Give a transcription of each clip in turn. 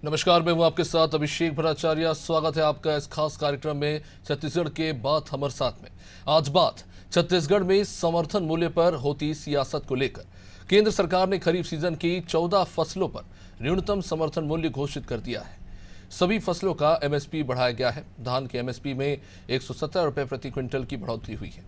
नमस्कार, मैं हूं आपके साथ अभिषेक भट्टाचार्य। स्वागत है आपका इस खास कार्यक्रम में छत्तीसगढ़ के बात हमारे साथ में। आज बात छत्तीसगढ़ में समर्थन मूल्य पर होती सियासत को लेकर। केंद्र सरकार ने खरीफ सीजन की 14 फसलों पर न्यूनतम समर्थन मूल्य घोषित कर दिया है। सभी फसलों का एमएसपी बढ़ाया गया है। धान के एमएसपी में 117 रुपये प्रति क्विंटल की बढ़ोतरी हुई है।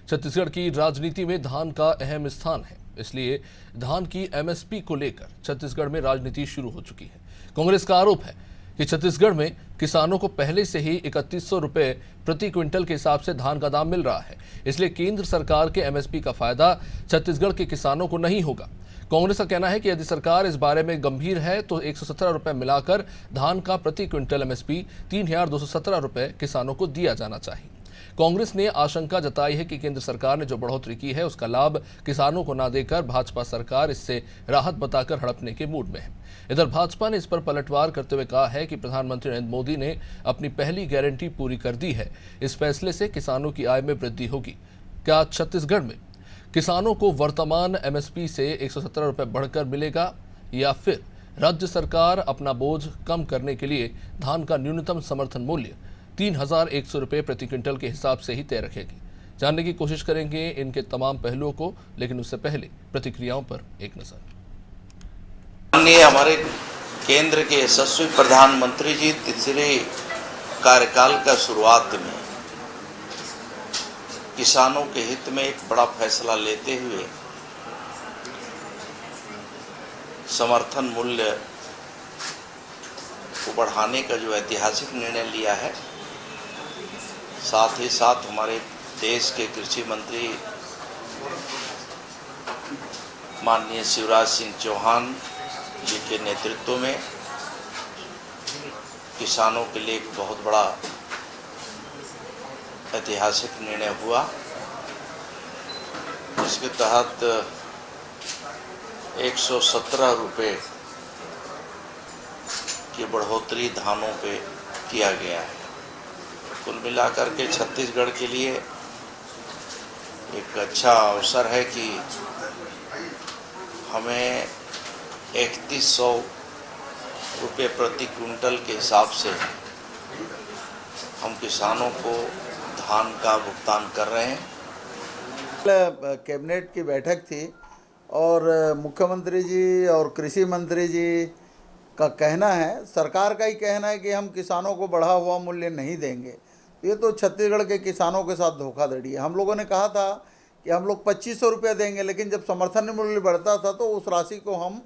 छत्तीसगढ़ की राजनीति में धान का अहम स्थान है, इसलिए धान की एमएसपी को लेकर छत्तीसगढ़ में राजनीति शुरू हो चुकी है। कांग्रेस का आरोप है कि छत्तीसगढ़ में किसानों को पहले से ही 3100 रुपये प्रति क्विंटल के हिसाब से धान का दाम मिल रहा है, इसलिए केंद्र सरकार के एमएसपी का फायदा छत्तीसगढ़ के किसानों को नहीं होगा। कांग्रेस का कहना है कि यदि सरकार इस बारे में गंभीर है तो 117 रुपये मिलाकर धान का प्रति क्विंटल एमएसपी 3217 रुपये किसानों को दिया जाना चाहिए। कांग्रेस ने आशंका जताई है कि केंद्र सरकार ने जो बढ़ोतरी की है उसका लाभ किसानों को न देकर भाजपा सरकार इससे राहत बताकर हड़पने के मूड में है। इधर भाजपा ने इस पर पलटवार करते हुए कहा है कि प्रधानमंत्री नरेंद्र मोदी ने अपनी पहली गारंटी पूरी कर दी है। इस फैसले से किसानों की आय में वृद्धि होगी। क्या छत्तीसगढ़ में किसानों को वर्तमान एमएसपी से 117 रुपये बढ़कर मिलेगा, या फिर राज्य सरकार अपना बोझ कम करने के लिए धान का न्यूनतम समर्थन मूल्य 3100 रुपये प्रति क्विंटल के हिसाब से ही तय रखेगी? जानने की कोशिश करेंगे इनके तमाम पहलुओं को, लेकिन उससे पहले प्रतिक्रियाओं पर एक नजर। माननीय हमारे केंद्र के यशस्वी प्रधानमंत्री जी तीसरे कार्यकाल का शुरुआत में किसानों के हित में एक बड़ा फैसला लेते हुए समर्थन मूल्य को बढ़ाने का जो ऐतिहासिक निर्णय लिया है, साथ ही साथ हमारे देश के कृषि मंत्री माननीय शिवराज सिंह चौहान जी के नेतृत्व में किसानों के लिए एक बहुत बड़ा ऐतिहासिक निर्णय हुआ, जिसके तहत 117 रुपये की बढ़ोतरी धानों पे किया गया है। कुल मिलाकर के छत्तीसगढ़ के लिए एक अच्छा अवसर है कि हमें 3100 रुपये प्रति क्विंटल के हिसाब से हम किसानों को धान का भुगतान कर रहे हैं। कैबिनेट की बैठक थी और मुख्यमंत्री जी और कृषि मंत्री जी का कहना है, सरकार का ही कहना है कि हम किसानों को बढ़ा हुआ मूल्य नहीं देंगे। ये तो छत्तीसगढ़ के किसानों के साथ धोखाधड़ी है। हम लोगों ने कहा था कि हम लोग 2500 रुपये देंगे, लेकिन जब समर्थन मूल्य बढ़ता था तो उस राशि को हम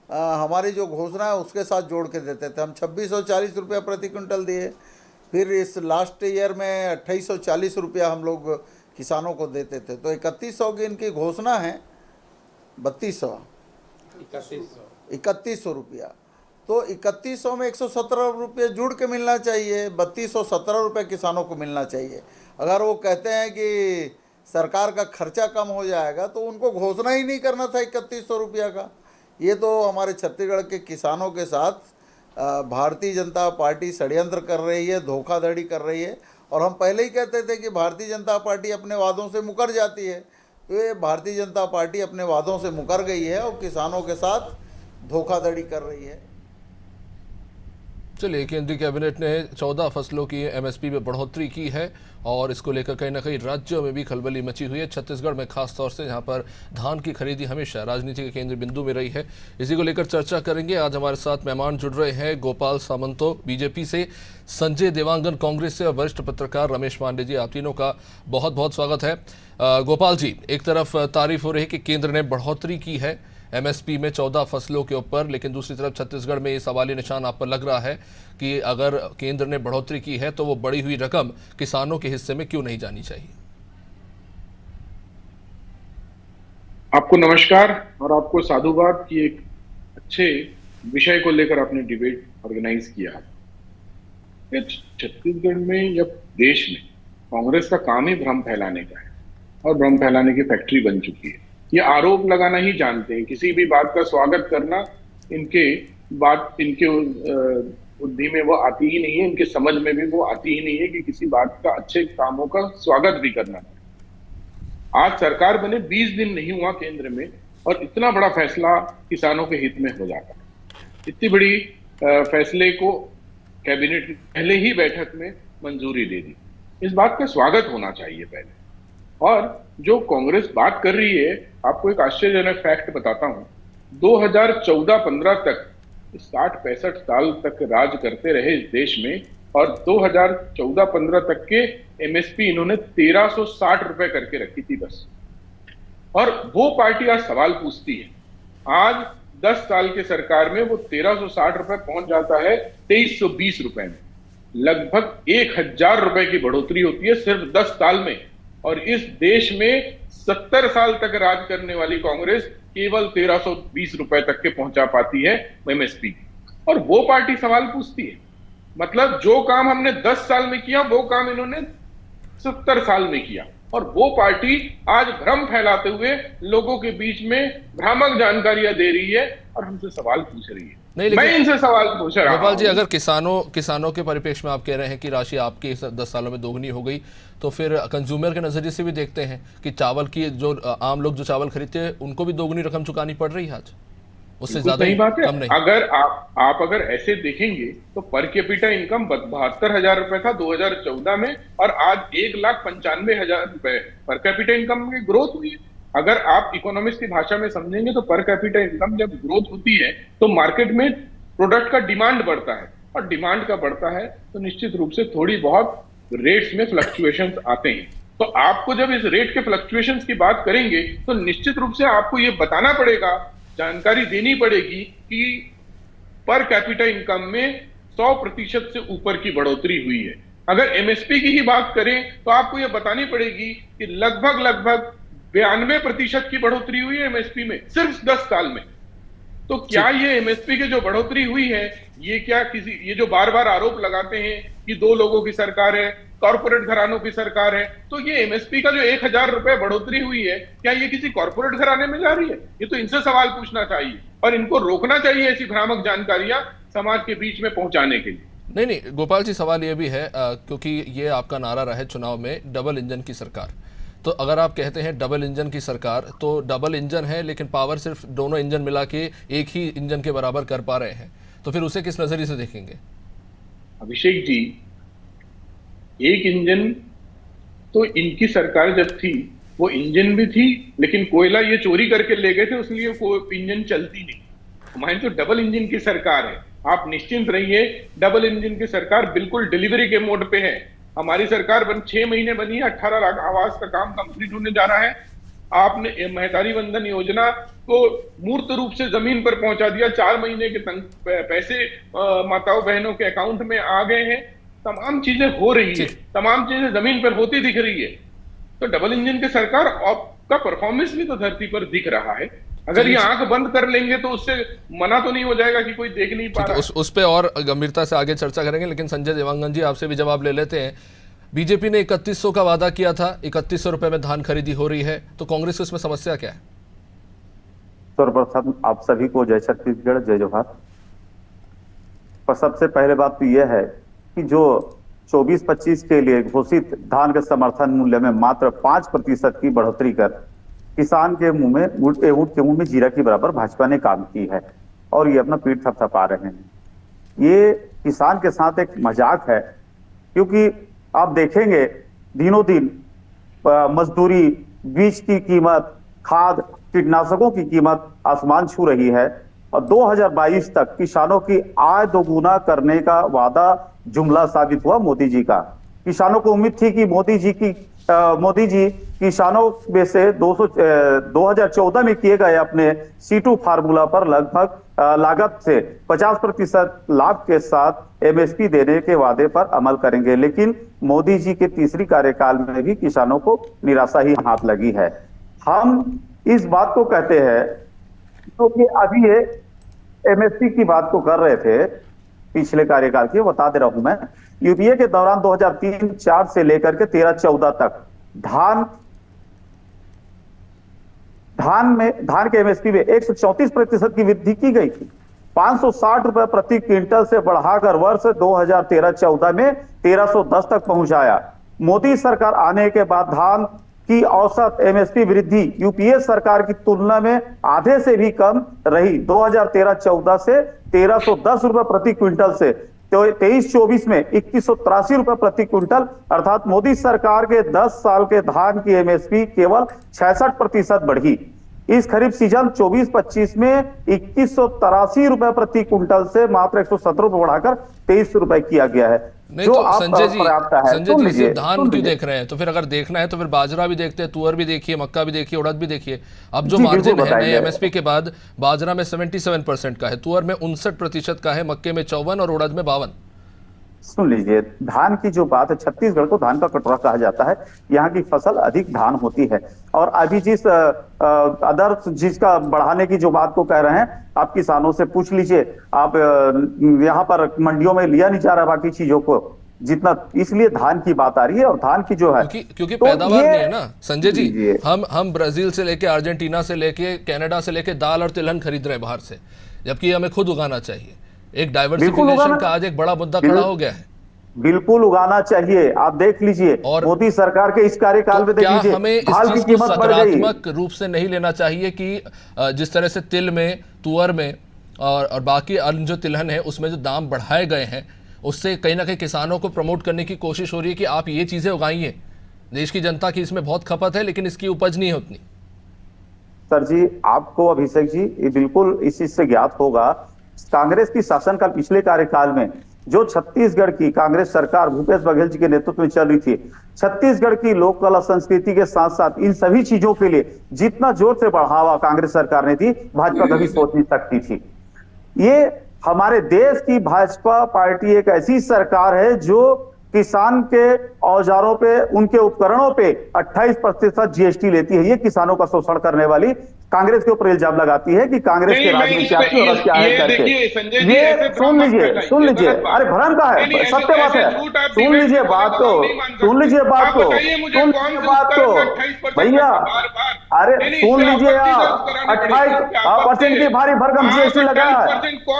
हमारी जो घोषणा है उसके साथ जोड़ के देते थे। हम 2640 रुपया प्रति क्विंटल दिए। फिर इस लास्ट ईयर में 2840 रुपया हम लोग किसानों को देते थे। तो 3100 की इनकी घोषणा है, 3100 रुपया। तो 3100 में 117 रुपये जुड़ के मिलना चाहिए, 3217 रुपये किसानों को मिलना चाहिए। अगर वो कहते हैं कि सरकार का खर्चा कम हो जाएगा तो उनको घोषणा ही नहीं करना था 3100 रुपया का। ये तो हमारे छत्तीसगढ़ के किसानों के साथ भारतीय जनता पार्टी षड्यंत्र कर रही है, धोखाधड़ी कर रही है। और हम पहले ही कहते थे कि भारतीय जनता पार्टी अपने वादों से मुकर जाती है। तो ये भारतीय जनता पार्टी अपने वादों से मुकर गई है और किसानों के साथ धोखाधड़ी कर रही है। चलिए, केंद्रीय कैबिनेट ने 14 फसलों की एमएसपी में बढ़ोतरी की है और इसको लेकर कहीं ना कहीं राज्यों में भी खलबली मची हुई है। छत्तीसगढ़ में खास तौर से, जहां पर धान की खरीदी हमेशा राजनीति के केंद्र बिंदु में रही है। इसी को लेकर चर्चा करेंगे। आज हमारे साथ मेहमान जुड़ रहे हैं गोपाल सामंतो बीजेपी से, संजय देवांगन कांग्रेस से और वरिष्ठ पत्रकार रमेश पांडे जी। आप तीनों का बहुत बहुत स्वागत है। गोपाल जी, एक तरफ तारीफ हो रही है कि केंद्र ने बढ़ोतरी की है एमएसपी में 14 फसलों के ऊपर, लेकिन दूसरी तरफ छत्तीसगढ़ में ये सवालिया निशान आप पर लग रहा है कि अगर केंद्र ने बढ़ोतरी की है तो वो बढ़ी हुई रकम किसानों के हिस्से में क्यों नहीं जानी चाहिए? आपको नमस्कार और आपको साधुवाद कि एक अच्छे विषय को लेकर आपने डिबेट ऑर्गेनाइज किया। छत्तीसगढ़ में या देश में कांग्रेस का काम ही भ्रम फैलाने का है और भ्रम फैलाने की फैक्ट्री बन चुकी है। ये आरोप लगाना ही जानते हैं, किसी भी बात का स्वागत करना इनके बुद्धि में वो आती ही नहीं है, इनके समझ में भी वो आती ही नहीं है कि किसी बात का, अच्छे कामों का स्वागत भी करना है। आज सरकार बने 20 दिन नहीं हुआ केंद्र में और इतना बड़ा फैसला किसानों के हित में हो जाता है। इतनी बड़ी फैसले को कैबिनेट ने पहले ही बैठक में मंजूरी दे दी। इस बात का स्वागत होना चाहिए पहले। और जो कांग्रेस बात कर रही है, आपको एक आश्चर्यजनक फैक्ट बताता हूं, 2014-15 तक 60-65 साल तक राज करते रहे इस देश में, और 2014-15 तक के एमएसपी इन्होंने 1360 रुपए करके रखी थी बस। और वो पार्टी आज सवाल पूछती है, आज 10 साल के सरकार में वो 1360 रुपए पहुंच जाता है 2320 रुपए में। लगभग 1000 रुपए की बढ़ोतरी होती है सिर्फ 10 साल में। और इस देश में 70 साल तक राज करने वाली कांग्रेस केवल 1320 रुपए तक के पहुंचा पाती है एमएसपी। और वो पार्टी सवाल पूछती है, मतलब जो काम हमने 10 साल में किया वो काम इन्होंने 70 साल में किया। और वो पार्टी आज भ्रम फैलाते हुए लोगों के बीच में भ्रामक जानकारियां दे रही है और हमसे सवाल पूछ रही है। नहीं, मैं इनसे सवाल पूछ रहा हूं। गोपाल जी, अगर किसानों के परिप्रेक्ष्य में आप कह रहे हैं कि राशि आपकी 10 सालों में दोगुनी हो गई, तो फिर कंज्यूमर के नजरिए से भी देखते हैं कि चावल की जो आम लोग जो चावल खरीदते हैं उनको भी दोगुनी रकम चुकानी पड़ रही है आज, उससे ज्यादा सही बात है। कम नहीं। अगर आप अगर ऐसे देखेंगे तो पर कैपिटा इनकम 72,000 रुपए था 2014 में, और आज 1,95,000 रुपए पर कैपिटा इनकम में ग्रोथ हुई है। अगर आप इकोनॉमिक्स की भाषा में समझेंगे तो पर कैपिटा इनकम जब ग्रोथ होती है तो मार्केट में प्रोडक्ट का डिमांड बढ़ता है, और डिमांड का बढ़ता है तो निश्चित रूप से थोड़ी बहुत रेट्स में फ्लक्चुएशंस आते हैं। तो आपको जब इस रेट के फ्लक्चुएशंस की बात करेंगे तो निश्चित रूप से आपको ये बताना पड़ेगा, जानकारी देनी पड़ेगी कि पर कैपिटा इनकम में 100% से ऊपर की बढ़ोतरी हुई है। अगर एमएसपी की ही बात करें तो आपको यह बतानी पड़ेगी कि लगभग 92% की बढ़ोतरी हुई है एमएसपी में सिर्फ 10 साल में। तो क्या ये एमएसपी की जो बढ़ोतरी हुई है, ये जो बार बार आरोप लगाते हैं कि 2 लोगों की सरकार है, कॉर्पोरेट घरानों की सरकार है, तो ये एमएसपी का जो 1000 रुपए बढ़ोतरी हुई है, क्या ये किसी कॉर्पोरेट घराने में जा रही है? ये तो इनसे सवाल पूछना चाहिए और इनको रोकना चाहिए ऐसी भ्रामक जानकारियां समाज के बीच में पहुंचाने के लिए। नहीं, गोपाल जी, सवाल ये भी है क्योंकि ये आपका नारा रहा है चुनाव में, डबल इंजन की सरकार। तो अगर आप कहते हैं डबल इंजन की सरकार, तो डबल इंजन है लेकिन पावर सिर्फ दोनों इंजन मिला के एक ही इंजन के बराबर कर पा रहे हैं, तो फिर उसे किस नजरिए से देखेंगे? अभिषेक जी, एक इंजन तो इनकी सरकार जब थी वो इंजन भी थी, लेकिन कोयला ये चोरी करके ले गए थे, इसलिए कोई इंजन चलती नहीं। हमारी तो डबल इंजन की सरकार है, आप निश्चिंत रहिए। डबल इंजन की सरकार बिल्कुल डिलीवरी के मोड पे है। हमारी सरकार 6 महीने बनी है, 18 लाख आवास का काम कंप्लीट होने जा रहा है। आपने महतारी वंदन योजना को मूर्त रूप से जमीन पर पहुंचा दिया। 4 महीने के पैसे माताओं बहनों के अकाउंट में आ गए हैं। तमाम चीजें हो रही है, तमाम चीजें जमीन पर होती दिख रही है। तो डबल इंजन की सरकार का परफॉर्मेंस भी तो धरती पर दिख रहा है। अगर ये आंख बंद कर लेंगे तो उससे मना तो नहीं हो जाएगा कि कोई देख नहीं पा रहा। उस पे और गंभीरता से आगे चर्चा करेंगे, लेकिन संजय देवांगन जी, आपसे भी जवाब ले लेते हैं। बीजेपी ने 3100 का वादा किया था, 3100 रुपए में धान खरीदी हो रही है, तो कांग्रेस की इसमें समस्या क्या है? सर्वप्रथम आप सभी को जय छत्तीसगढ़, जय जोहार। पर सबसे पहले बात तो यह है कि जो 24-25 के लिए घोषित धान के समर्थन मूल्य में मात्र 5% की बढ़ोतरी कर किसान के मुंह में ऊंट के मुंह में जीरा की बराबर भाजपा ने काम की है, और ये अपना पीठ थपथपा रहे हैं। ये किसान के साथ एक मजाक है, क्योंकि आप देखेंगे दिनों दिन मजदूरी, बीज की कीमत, खाद, कीटनाशकों की कीमत आसमान छू रही है, और 2022 तक किसानों की आय दोगुना करने का वादा जुमला साबित हुआ मोदी जी का। किसानों को उम्मीद थी कि मोदी जी किसानों में से 2014 में किए गए अपने C2 फार्मूला पर लगभग लागत से 50% लाभ के साथ एमएसपी देने के वादे पर अमल करेंगे, लेकिन मोदी जी के तीसरी कार्यकाल में भी किसानों को निराशा ही हाथ लगी है। हम इस बात को कहते हैं क्योंकि अभी ये एमएसपी की बात को कर रहे थे पिछले कार्यकाल की, बता दे रहा हूं मैं। यूपीए के दौरान 2003-04 से लेकर के 13-14 तक धान के एमएसपी में 134% की वृद्धि की गई थी। 560 रुपए प्रति क्विंटल से बढ़ाकर वर्ष 2013-14 में 1310 तक पहुंचाया। मोदी सरकार आने के बाद धान की औसत एमएसपी वृद्धि यूपीए सरकार की तुलना में आधे से भी कम रही। 2013-14 से 1310 रुपए प्रति क्विंटल से 23-24 में 2183 रुपए प्रति क्विंटल, अर्थात मोदी सरकार के 10 साल के धान की एमएसपी केवल 66% बढ़ी। इस खरीफ सीजन 24-25 में 2183 रुपए प्रति क्विंटल से मात्र 117 रुपए बढ़ाकर 23 रुपए किया गया है। नहीं तो संजय जी सिर्फ धान क्यों देख रहे हैं? तो फिर अगर देखना है तो फिर बाजरा भी देखते हैं, तुअर भी देखिए, मक्का भी देखिए, उड़द भी देखिए। अब जो मार्जिन है नए एमएसपी के बाद बाजरा में 77% का है, तुअर में 59% का है, मक्के में 54 और उड़द में 52। सुन लीजिए, धान की जो बात है, छत्तीसगढ़ को धान का कटोरा कहा जाता है। यहाँ की फसल अधिक धान होती है। और अभी जिसका बढ़ाने की जो बात को कह रहे हैं, आप किसानों से पूछ लीजिए। आप यहाँ पर मंडियों में लिया नहीं जा रहा बाकी चीजों को जितना, इसलिए धान की बात आ रही है। और धान की जो है क्योंकि तो पैदावार नहीं है ना संजय जी। हम ब्राजील से लेके, अर्जेंटीना से लेके, कनाडा से लेके दाल और तिलहन खरीद रहे हैं बाहर से, जबकि हमें खुद उगाना चाहिए। एक डाइवर्सिफिकेशन का आज एक बड़ा मुद्दा खड़ा हो गया है। बिल्कुल उगाना चाहिए। आप देख लीजिए और मोदी सरकार के इस कार्यकाल में देख लीजिए, हमें इस चीज को सकारात्मक रूप से नहीं लेना चाहिए कि जिस तरह से तिल में, तुअर में और बाकी अन्य जो तिलहन है उसमें जो दाम बढ़ाए गए हैं, उससे कहीं ना कहीं किसानों को प्रमोट करने की कोशिश हो रही है कि आप ये चीजें उगाइए। देश की जनता की इसमें बहुत खपत है, लेकिन इसकी उपज नहीं है उतनी। सर जी, आपको अभिषेक जी बिल्कुल इस चीज से ज्ञात होगा, कांग्रेस की शासनकाल पिछले कार्यकाल में जो छत्तीसगढ़ की कांग्रेस सरकार भूपेश बघेल जी के नेतृत्व में चल रही थी, छत्तीसगढ़ की लोक कला संस्कृति के साथ साथ इन सभी चीजों के लिए जितना जोर से बढ़ावा कांग्रेस सरकार ने दी, भाजपा कभी सोच नहीं सकती थी। ये हमारे देश की भाजपा पार्टी एक ऐसी सरकार है जो किसान के औजारों पे, उनके उपकरणों पे 28% जीएसटी लेती है। ये किसानों का शोषण करने वाली कांग्रेस के ऊपर इल्जाम लगाती है कि कांग्रेस के राज में क्या है करके। ये सुन लीजिए, अरे भ्रम का है, सत्य बात है। सुन लीजिए बात को भैया, अरे सुन लीजिए आप, 28% की भारी भरकम जीएसटी लगा है।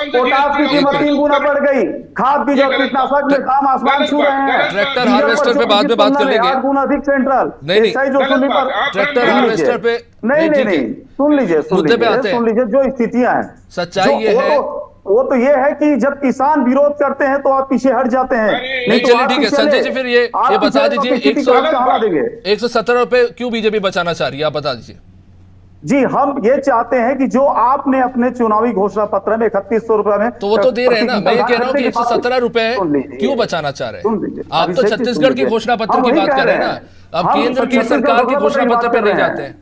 पोटाश की कीमत 3 गुना बढ़ गई। खाद बीज और कीटनाशक में दाम आसमान छू रहे हैं। ट्रैक्टर हार्वेस्टर पे बाद में बात कर लेंगे। 8 गुना अधिक सेंट्रल। नहीं, ट्रैक्टर हार्वेस्टर पे नहीं, सुन लीजिए, जो स्थितियां हैं, सच्चाई ये है, वो तो ये है कि जब किसान विरोध करते हैं तो आप पीछे हट जाते हैं। नहीं चलिए ठीक है संजय जी, फिर ये बता दीजिए 117 रुपए क्यों बीजेपी बचाना चाह रही है, आप बता दीजिए। जी, हम ये चाहते हैं कि जो आपने अपने चुनावी घोषणा पत्र में 3100 रुपए में, तो वो तो दे रहे हैं ना। मैं ये कह रहा हूँ कि 117 रुपए क्यों बचाना चाह रहे हैं? आप तो छत्तीसगढ़ की घोषणा पत्र की बात कर रहे हैं ना, अब केंद्र की सरकार की घोषणा पत्र पे नहीं जाते हैं।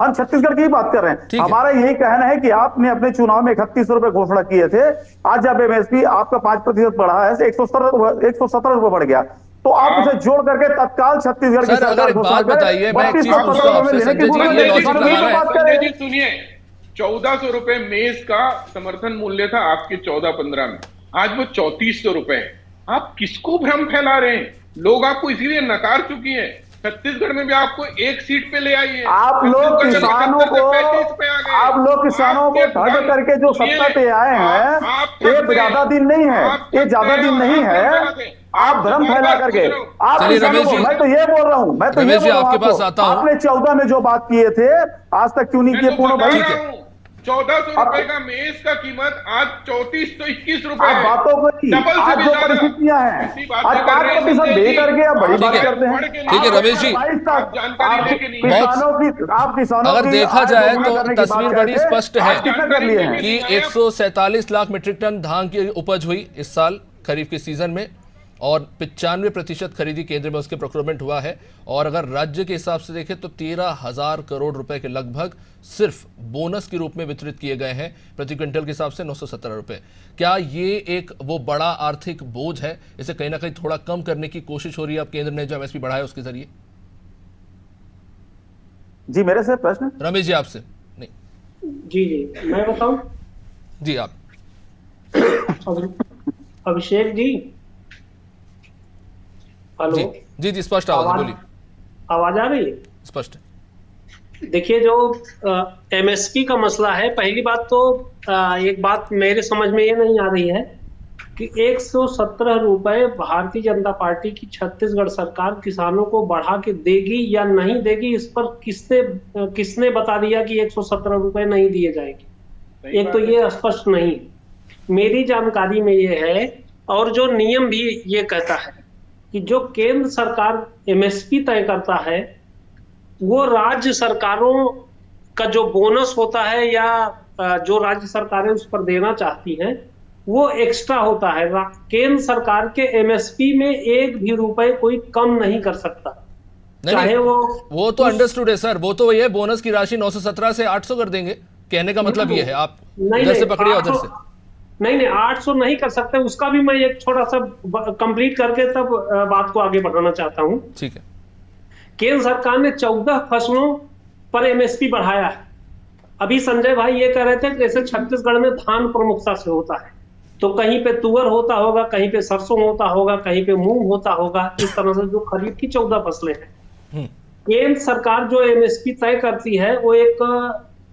हम छत्तीसगढ़ की बात कर रहे हैं। हमारा यही कहना है कि आपने अपने चुनाव में 3100 रुपए घोषणा किए थे, आज जब एमएसपी आपका 5% बढ़ा है, 117 रुपए बढ़ गया, तो आप उसे जोड़ करके तत्काल छत्तीसगढ़ की सरकार बात बताइए। मैं एक चीज पूछता हूं आपसे संजय जी, ये लॉजिक लगा रहे हैं। सुनिए, 1400 रुपए मेज का समर्थन मूल्य था आपके 14-15 में, आज वो 3400 रुपए है। आप किसको भ्रम फैला रहे हैं? लोग आपको इसीलिए नकार चुकी है। छत्तीसगढ़ में भी आपको एक सीट पे ले आई है। आप लोग किसानों को ठग करके जो सत्ता पे आए हैं, ये ज्यादा दिन नहीं है, आप भ्रम फैला करके आप रमेश जी, मैं तो ये बोल रहा हूँ, आपके पास आता हूँ। आपने 14 में जो बात किए थे आज तक क्यों नहीं किए पूर्ण भाई? 1400 रुपए का मेज का कीमत आज 3421 रुपए है। बातों को आज जो परिस्थितियां हैं, आज 5% दे करके आप बड़ी बात करते हैं। ठीक है रमेश जी, अगर देखा जाए तो तस्वीर बड़ी स्पष्ट है कि 147 लाख मीट्रिक टन धान की उपज हुई इस साल खरीफ के सीजन में, और 95% खरीदी केंद्र में उसके प्रोक्योरमेंट हुआ है। और अगर राज्य के हिसाब से देखें तो 13,000 करोड़ रुपए के लगभग सिर्फ बोनस के रूप में वितरित किए गए हैं, प्रति क्विंटल के हिसाब से 917 रुपए। क्या ये एक वो बड़ा आर्थिक बोझ है? इसे कहीं ना कहीं थोड़ा कम करने की कोशिश हो रही है अब केंद्र ने जो एमएसपी बढ़ाया उसके जरिए? जी, मेरे से प्रश्न रमेश जी आपसे नहीं। जी मैं बताऊं? जी आप। अभिषेक जी, हेलो। जी स्पष्ट आवाज, बोलिए। आवाज आ रही है? स्पष्ट। देखिए, जो एमएसपी का मसला है, पहली बात तो एक बात मेरे समझ में ये नहीं आ रही है कि 117 रुपए भारतीय जनता पार्टी की छत्तीसगढ़ सरकार किसानों को बढ़ा के देगी या नहीं देगी, इस पर किसने बता दिया कि 117 रुपए नहीं दिए जाएंगे? एक तो ये स्पष्ट नहीं है। मेरी जानकारी में ये है, और जो नियम भी ये कहता है कि जो केंद्र सरकार एमएसपी तय करता है, वो राज्य सरकारों का जो बोनस होता है या जो राज्य सरकारें उस पर देना चाहती हैं, वो एक्स्ट्रा होता है। केंद्र सरकार के एमएसपी में एक भी रुपए कोई कम नहीं कर सकता, चाहे वो तो अंडरस्टूड है सर, वो तो वही है, बोनस की राशि 917 से 800 कर देंगे, कहने का मतलब ये है। आप इधर से पकड़िए उधर से। नहीं 800 नहीं कर सकते, उसका भी मैं एक थोड़ा सा कंप्लीट करके तब बात को आगे बढ़ाना चाहता हूं। ठीक है। केंद्र सरकार ने 14 फसलों पर एमएसपी बढ़ाया है। अभी संजय भाई ये कह रहे थे कि जैसे छत्तीसगढ़ में धान प्रमुखता से होता है, तो कहीं पे तुअर होता होगा, कहीं पे सरसों होता होगा, कहीं पे मूंग होता होगा। इस तरह से जो खरीफ की 14 फसलें हैं, केंद्र सरकार जो एमएसपी तय करती है वो एक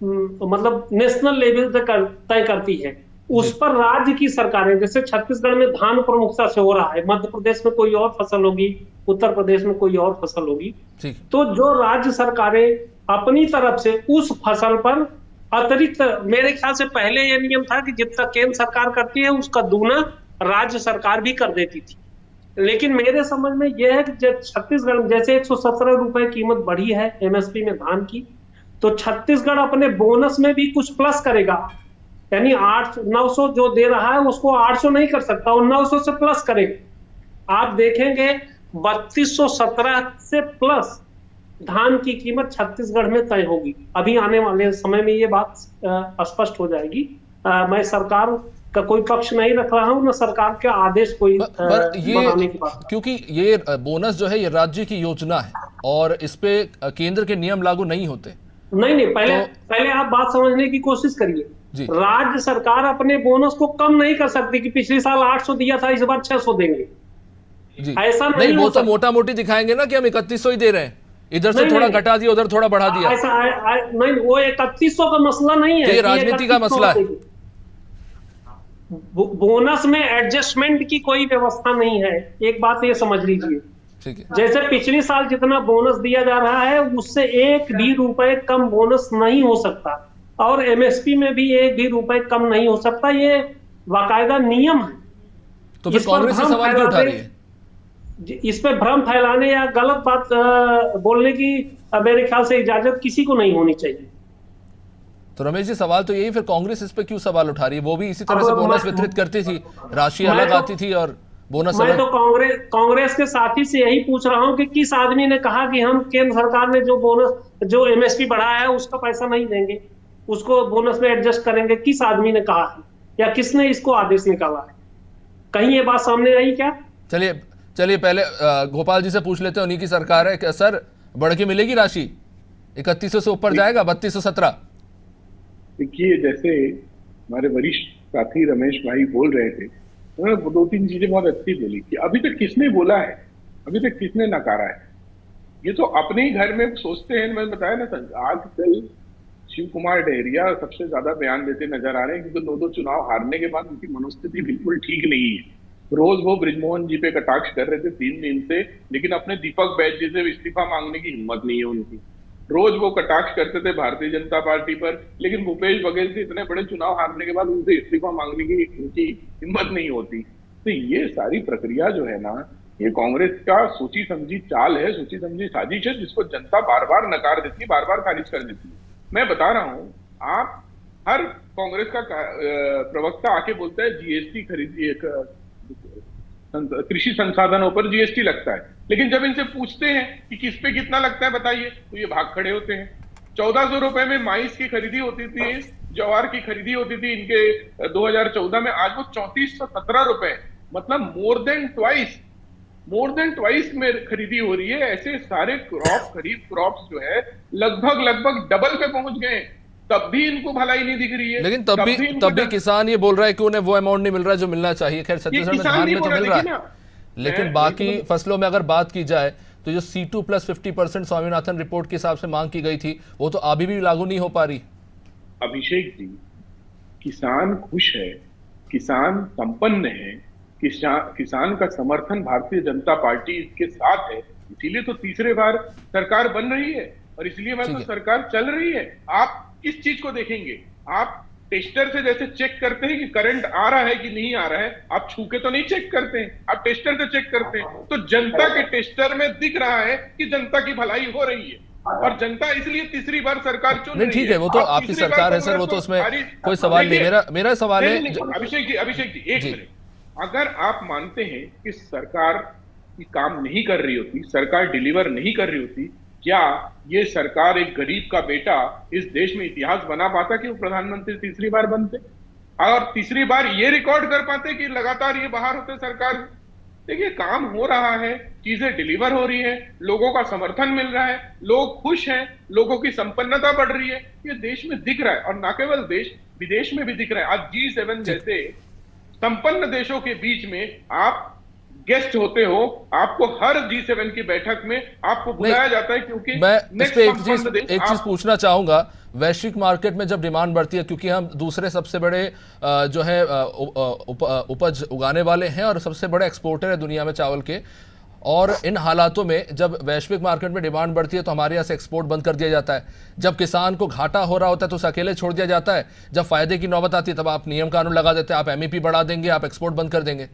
मतलब नेशनल लेवल पे तय करती है। उस पर राज्य की सरकारें, जैसे छत्तीसगढ़ में धान प्रमुखता से हो रहा है, मध्य प्रदेश में कोई और फसल होगी, उत्तर प्रदेश में कोई और फसल होगी, तो जो राज्य सरकारें अपनी तरफ से उस फसल पर अतिरिक्त, मेरे ख्याल से पहले यह नियम था कि जितना केंद्र सरकार करती है उसका दूना राज्य सरकार भी कर देती थी। लेकिन मेरे समझ में यह है कि जब छत्तीसगढ़ में जैसे 117 रुपए कीमत बढ़ी है एमएसपी में धान की, तो छत्तीसगढ़ अपने बोनस में भी कुछ प्लस करेगा। यानी 900 जो दे रहा है उसको 800 नहीं कर सकता, और 900 से प्लस करेगा। आप देखेंगे 3217 से प्लस धान की कीमत छत्तीसगढ़ में तय होगी। अभी आने वाले समय में ये बात स्पष्ट हो जाएगी। मैं सरकार का कोई पक्ष नहीं रख रहा हूं, न सरकार के आदेश कोई बनाने की बात, क्योंकि ये बोनस जो है ये राज्य की योजना है और इस पे केंद्र के नियम लागू नहीं होते। नहीं पहले आप बात समझने की कोशिश करिए। राज्य सरकार अपने बोनस को कम नहीं कर सकती कि पिछले साल 800 दिया था, इस बार 600 देंगे, ऐसा नहीं। वो तो मोटा मोटी दिखाएंगे ना कि हम 3100 ही दे रहे हैं, इधर से थोड़ा घटा दिया, उधर थोड़ा बढ़ा दिया। ऐसा नहीं, वो 3100 का मसला नहीं है, ये राजनीति का मसला है। बोनस में एडजस्टमेंट की कोई व्यवस्था नहीं है, एक बात ये समझ लीजिए। जैसे पिछले साल जितना बोनस दिया जा रहा है उससे एक भी रुपए कम बोनस नहीं हो सकता, और एमएसपी में भी एक भी रुपए कम नहीं हो सकता, ये बाकायदा नियम है। तो फिर कांग्रेस से सवाल क्यों उठा रही है? इस पे भ्रम फैलाने या गलत बात बोलने की मेरे ख्याल से इजाजत किसी को नहीं होनी चाहिए। तो रमेश जी, सवाल तो यही, फिर कांग्रेस इस पे क्यों सवाल उठा रही है? वो भी इसी तरह से बोनस वितरित करती थी, राशि अलग आती थी और बोनस अलग। मैं तो कांग्रेस के साथी से यही पूछ रहा हूं कि किस आदमी ने कहा कि हम केंद्र सरकार ने जो बोनस जो एमएसपी बढ़ाया है उसका पैसा नहीं देंगे, उसको बोनस में एडजस्ट करेंगे? किस आदमी ने कहा है या किसने इसको आदेश निकाला है? कहीं ये बात सामने आई क्या? चलिए पहले गोपाल जी से पूछ लेते हैं, उन्हीं की सरकार है। क्या सर बढ़ के मिलेगी राशि? 3100 से ऊपर जाएगा? 3217? देखिए, जैसे हमारे वरिष्ठ साथी रमेश भाई बोल रहे थे, उन्होंने 2-3 चीजें बहुत अच्छी बोली कि अभी तक किसने बोला है, अभी तक किसने नकारा है। ये तो अपने ही घर में सोचते हैं। मैंने बताया ना सर, आजकल शिव कुमार डहरिया सबसे ज्यादा बयान देते नजर आ रहे हैं, क्योंकि 2 चुनाव हारने के बाद उनकी मनोस्थिति बिल्कुल ठीक नहीं है। रोज वो बृजमोहन जी पे कटाक्ष कर रहे थे 3 दिन से, लेकिन अपने दीपक बैज जी से इस्तीफा मांगने की हिम्मत नहीं है उनकी। रोज वो कटाक्ष करते थे भारतीय जनता पार्टी पर, लेकिन भूपेश बघेल से इतने बड़े चुनाव हारने के बाद उनसे इस्तीफा मांगने की उनकी हिम्मत नहीं होती। तो ये सारी प्रक्रिया जो है ना, ये कांग्रेस का सोची समझी चाल है, सोची समझी साजिश है, जिसको जनता बार बार नकार देती है, बार बार खारिज कर देती है। मैं बता रहा हूं, आप हर कांग्रेस का प्रवक्ता आके बोलता है जीएसटी खरीदी, कृषि संसाधनों पर जीएसटी लगता है, लेकिन जब इनसे पूछते हैं कि किस पे कितना लगता है बताइए, तो ये भाग खड़े होते हैं। 1400 रुपए में माइस की खरीदी होती थी, ज्वार की खरीदी होती थी इनके 2014 में, आज वो 3417 रुपए, मतलब मोर देन ट्वाइस में खरीदी हो रही है। ऐसे सारे खरीफ क्रॉप्स जो है लगभग डबल पे पहुंच गए, तब भी इनको भलाई नहीं दिख रही है। लेकिन तब भी किसान ये बोल रहा है कि उन्हें वो अमाउंट नहीं मिल रहा है जो मिलना चाहिए। खैर छत्तीसगढ़ में धान में तो मिल रहा है, लेकिन बाकी फसलों में अगर बात की जाए तो जो C2+50% स्वामीनाथन रिपोर्ट के हिसाब से मांग की गई थी, वो तो अभी भी लागू नहीं हो पा रही। अभिषेक जी, किसान खुश है, किसान संपन्न है, किसान का समर्थन भारतीय जनता पार्टी के साथ है, इसीलिए तो तीसरे बार सरकार बन रही है और इसलिए मैं तो सरकार चल रही है। आप किस चीज को देखेंगे? आप टेस्टर से जैसे चेक करते हैं कि करंट आ रहा है कि नहीं आ रहा है, आप छू के तो नहीं चेक करते हैं, आप टेस्टर से चेक करते हैं। तो जनता के टेस्टर में दिख रहा है कि जनता की भलाई हो रही है और जनता इसलिए तीसरी बार सरकार चुन रही है। ठीक है, वो तो आपकी सरकार है सर, वो तो उसमें कोई सवाल नहीं। मेरा सवाल है अभिषेक जी एक मिनट, अगर आप मानते हैं कि सरकार की काम नहीं कर रही होती, सरकार डिलीवर नहीं कर रही होती, क्या ये सरकार एक गरीब का बेटा इस देश में इतिहास बना पाता कि वो प्रधानमंत्री तीसरी बार बनते और तीसरी बार ये रिकॉर्ड कर पाते कि लगातार ये बाहर होते सरकार? देखिए, काम हो रहा है, चीजें डिलीवर हो रही है, लोगों का समर्थन मिल रहा है, लोग खुश हैं, लोगों की संपन्नता बढ़ रही है, ये देश में दिख रहा है और ना केवल देश विदेश में भी दिख रहा है। आज G7 जैसे संपन्न देशों के बीच में आप गेस्ट होते हो, आपको हर G7 की बैठक में आपको बुलाया जाता है क्योंकि मैं इस पे एक चीज पूछना चाहूंगा। वैश्विक मार्केट में जब डिमांड बढ़ती है, क्योंकि हम दूसरे सबसे बड़े जो है उपज उगाने वाले हैं और सबसे बड़े एक्सपोर्टर है दुनिया में चावल के, और इन हालातों में जब वैश्विक मार्केट में डिमांड बढ़ती है तो हमारे यहाँ से एक्सपोर्ट बंद कर दिया जाता है। जब किसान को घाटा हो रहा होता है तो उसे अकेले छोड़ दिया जाता है। जब फायदे की नौबत आती है तब आप नियम कानून लगा देते हैं, आप MEP बढ़ा देंगे, आप एक्सपोर्ट बंद कर देंगे।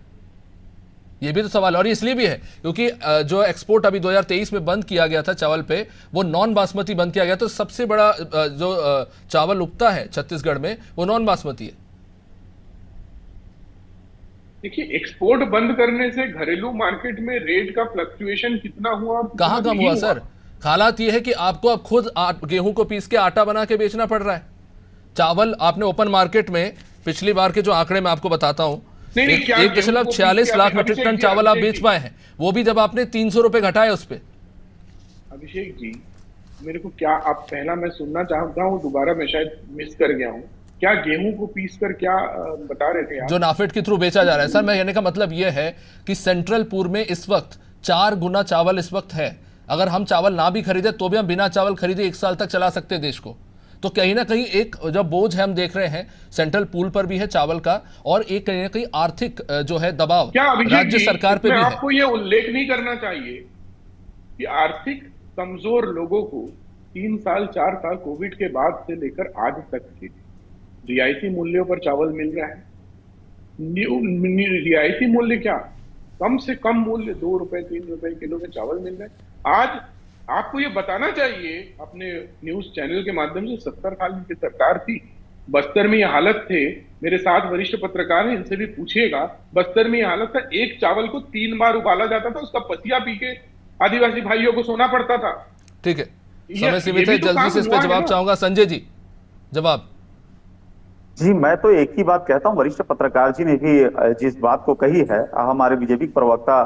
ये भी तो सवाल है, और इसलिए भी है क्योंकि जो एक्सपोर्ट अभी 2023 में बंद किया गया था चावल पे, वो नॉन बासमती बंद किया गया। तो सबसे बड़ा जो चावल उगता है छत्तीसगढ़ में वो नॉन बासमती है। देखिए, एक्सपोर्ट बंद करने से घरेलू मार्केट में रेट का फ्लक्चुएशन कितना हुआ? कहाँ कम हुआ सर? हालात ये है कि आपको अब खुद गेहूं को पीस के आटा बना के बेचना पड़ रहा है। चावल आपने ओपन मार्केट में पिछली बार के जो आंकड़े मैं आपको बताता हूं, 1.46 लाख मीट्रिक टन चावल आप बेच पाए हैं, वो भी जब आपने 300 रुपए घटाए उस पे। अभिषेक जी, मेरे को क्या आप पहला मैं सुनना चाहता हूँ, दोबारा मैं शायद मिस कर गया हूँ, क्या गेहूं को पीस कर क्या बता रहे थे आप? जो नाफेड के थ्रू बेचा जा रहा है सर, मैं कहने का मतलब यह है कि सेंट्रल पूर्व में इस वक्त 4 गुना चावल इस वक्त है। अगर हम चावल ना भी खरीदे तो भी हम बिना चावल खरीदे 1 साल तक चला सकते हैं देश को। तो कहीं ना कहीं एक जो बोझ है हम देख रहे हैं सेंट्रल पूल पर भी है चावल का, और एक कहीं ना कहीं आर्थिक जो है दबाव राज्य सरकार पे भी है। आपको ये उल्लेख नहीं करना चाहिए कि आर्थिक कमजोर लोगों को 3 साल 4 साल कोविड के बाद से लेकर आज तक रियायती मूल्यों पर चावल मिल रहा है। रियायती मूल्य क्या, कम से कम मूल्य 2 रुपए 3 रुपए किलो में चावल मिल रहा है। आज आपको ये बताना चाहिए अपने न्यूज चैनल के माध्यम से, 70 साल की सरकार थी, बस्तर में ये हालत थे, मेरे साथ वरिष्ठ पत्रकार हैं, इनसे भी पूछिएगा, बस्तर में ये हालत था, एक चावल को 3 बार उबाला जाता था, उसका पसिया पी के आदिवासी भाइयों को सोना पड़ता था। ठीक है, समय सीमित है, जल्दी से इस पे जवाब चाहूंगा। संजय जी, जवाब। जी, मैं तो एक ही बात कहता हूं, वरिष्ठ पत्रकार जी ने भी जिस बात को कही है, हमारे बीजेपी प्रवक्ता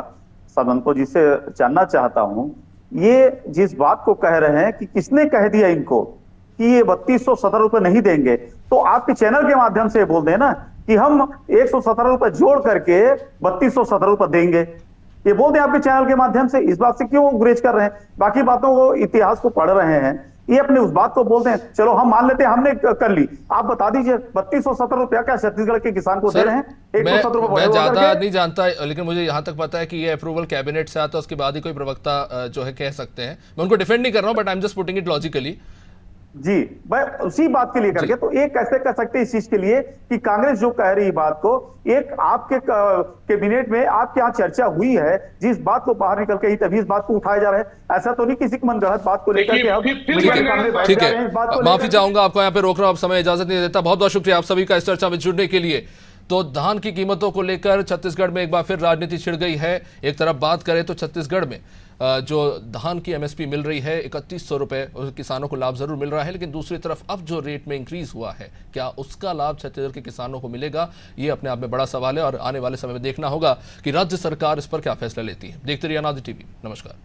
सदनको जी से जानना चाहता हूं, ये जिस बात को कह रहे हैं कि किसने कह दिया इनको कि ये 3217 रुपए नहीं देंगे, तो आपके चैनल के माध्यम से बोल देना कि हम 117 रुपए जोड़ करके 3217 रुपए देंगे। ये बोल दें आपके चैनल के माध्यम से, इस बात से क्यों गुरेज कर रहे हैं? बाकी बातों को इतिहास को पढ़ रहे हैं, ये अपने उस बात को बोलते हैं, चलो हम मान लेते हैं हमने कर ली, आप बता दीजिए 3217 रुपया क्या छत्तीसगढ़ के किसान को दे रहे हैं? 170 रुपए मैं ज्यादा नहीं जानता, लेकिन मुझे यहां तक पता है कि ये अप्रूवल कैबिनेट से आता है, उसके बाद ही कोई प्रवक्ता जो है कह सकते हैं। मैं उनको डिफेंड नहीं कर रहा हूं, but I am just putting it logically. जी, मैं उसी बात के लिए करके तो एक कैसे कह सकते हैं इस चीज के लिए कि कांग्रेस जो कह रही बात को, एक आपके कैबिनेट में आपके यहाँ चर्चा हुई है, जिस बात को बाहर निकल के ही तभी इस बात को उठाया जा रहा है। ऐसा तो नहीं किसी की मनगढ़ंत बात को लेकर के हम ठीक है, माफी चाहूंगा, आपको यहाँ पे रोक रहा हूं, अब समय इजाजत नहीं देता। बहुत बहुत शुक्रिया आप सभी का इस चर्चा में जुड़ने के लिए। तो धान की कीमतों को लेकर छत्तीसगढ़ में एक बार फिर राजनीति छिड़ गई है। एक तरफ बात करें तो छत्तीसगढ़ में जो धान की MSP मिल रही है 3100 रुपये, किसानों को लाभ जरूर मिल रहा है, लेकिन दूसरी तरफ अब जो रेट में इंक्रीज हुआ है, क्या उसका लाभ छत्तीसगढ़ के किसानों को मिलेगा? ये अपने आप में बड़ा सवाल है और आने वाले समय में देखना होगा कि राज्य सरकार इस पर क्या फैसला लेती है। देखते रहिए अनादि TV। नमस्कार।